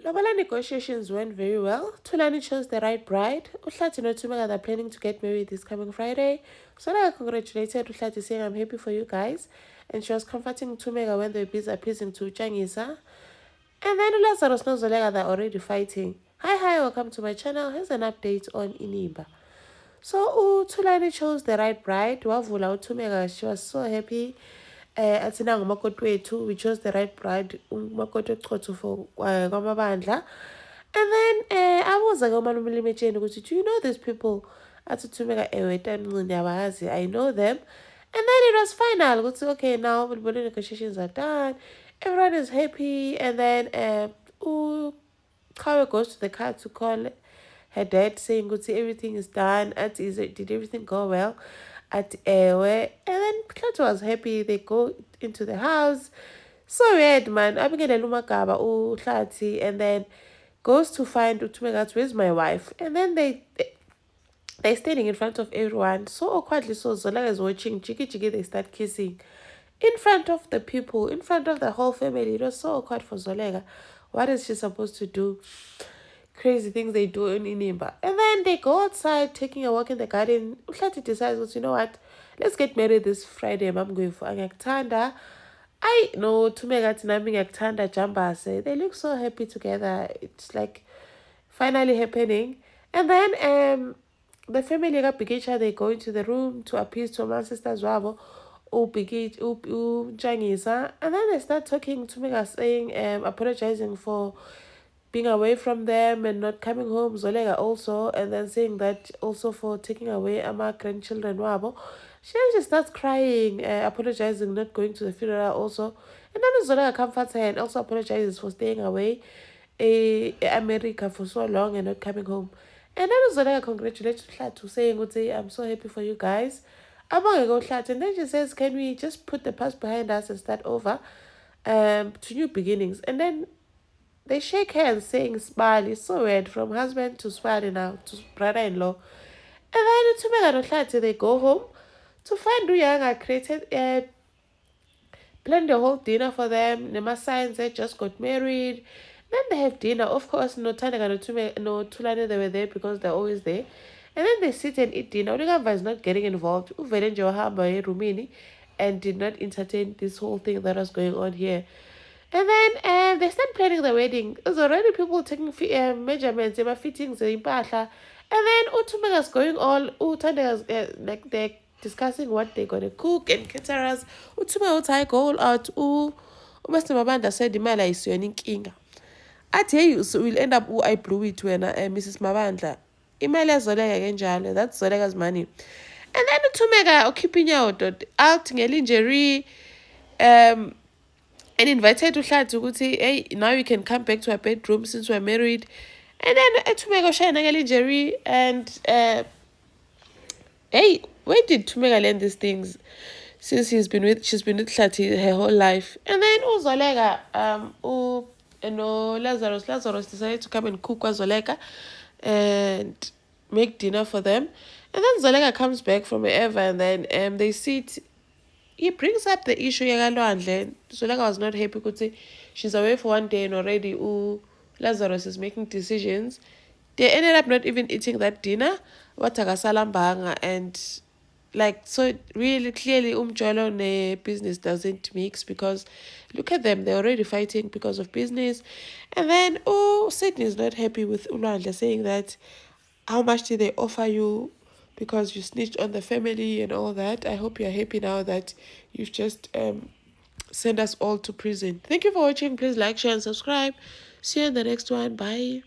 Lobola negotiations went very well. Tulani chose the right bride. Uhlati no Tumega are planning to get married this coming Friday. Sola congratulated Uhlati, saying, I'm happy for you guys. And she was comforting Tumega when they were busy appeasing to Changisa. And then Lazarus knows Zolega they're already fighting. Hi, welcome to my channel. Here's an update on Inimba. So Tulani chose the right bride. Wavula Tumega, she was so happy. Athina ngumakoti wethu, we chose the right bride, umakoti oqotho for kwamabandla. And then abuza ke umalume Limetsheni ukuthi, do you know these people? Athi Thumeka, ewe Tancini abayazi, I know them. And then it was final ukuthi, okay, now the negotiations are done, everyone is happy. And then Kawe goes to the car to call her dad, saying ukuthi everything is done. Did everything go well? At Ewe. And then Plato was happy. They go into the house. So weird, man. Abingele Lumagaba, Uhlati, and then goes to find Utumegat, where's my wife? And then they're standing in front of everyone. So awkwardly, so Zola is watching. Chiki, they start kissing. In front of the people, in front of the whole family. It was so awkward for Zolega. What is she supposed to do? Crazy things they do in Inimba. And then they go outside, taking a walk in the garden. Uhlati decides, you know what? Let's get married this Friday. I'm going for Angaktanda. I know Tumega Tinami Ngaktanda Jambase. They look so happy together. It's like finally happening. And then the family got Bigicha, they go into the room to appease to my sister's Wabo. Jangisa. And then they start talking to me, saying, apologizing for being away from them and not coming home. Zolega also, and then saying that also for taking away my grandchildren. Wabo. She just starts crying, apologizing, not going to the funeral also. And then Zolega comforts her and also apologizes for staying away America for so long and not coming home. And then Zolega congratulates Hlatu, saying, I'm so happy for you guys. I'm gonna go Hlatu. And then she says, can we just put the past behind us and start over to new beginnings? And then they shake hands, saying smile. It's so weird, from husband to smile now to brother-in-law. And then Tumega Hlatu, they go home to find Uyanga created planned the whole dinner for them. Nema signs they just got married. Then they have dinner. Of course, no Tanaga, no Tulane, they were there because they're always there. And then they sit and eat dinner. Uligamba is not getting involved. Uvele nje wahamba Rumini and did not entertain this whole thing that was going on here. And then they start planning the wedding. There's already people taking measurements, fittings, impahla. And then Utumega's going all, Utandega's like they're discussing what they're gonna cook and caterers. Utumega uthi go all out. Mr. Mabanda said imali ayisiyona inkinga. Athi hey, so we'll end up I blew it when Mrs. Mabandla. Imali yaZolega kenjalo. That's Zolega's money. And then Utumega keeping out ngelingerie and invited Uhlati ukuthi, hey, now you can come back to our bedroom since we're married. And then Tumega shine ngelingerie and hey, where did Tumega learn these things? Since she's been with Hlati her whole life. And then Zolega Lazarus decided to come and cook with Zolega and make dinner for them. And then Zolega comes back from wherever, and then they sit. He brings up the issue yakalwandle. Zolega was not happy because she's away for one day and already Lazarus is making decisions. They ended up not even eating that dinner. Watakasalambanga, and like, so really clearly umjolo ne business doesn't mix, because look at them, they're already fighting because of business. And then Sydney is not happy with Ulwandle, saying that how much did they offer you because you snitched on the family and all that. I hope you're happy now that you've just sent us all to prison. Thank you for watching. Please like, share and subscribe. See you in the next one. Bye.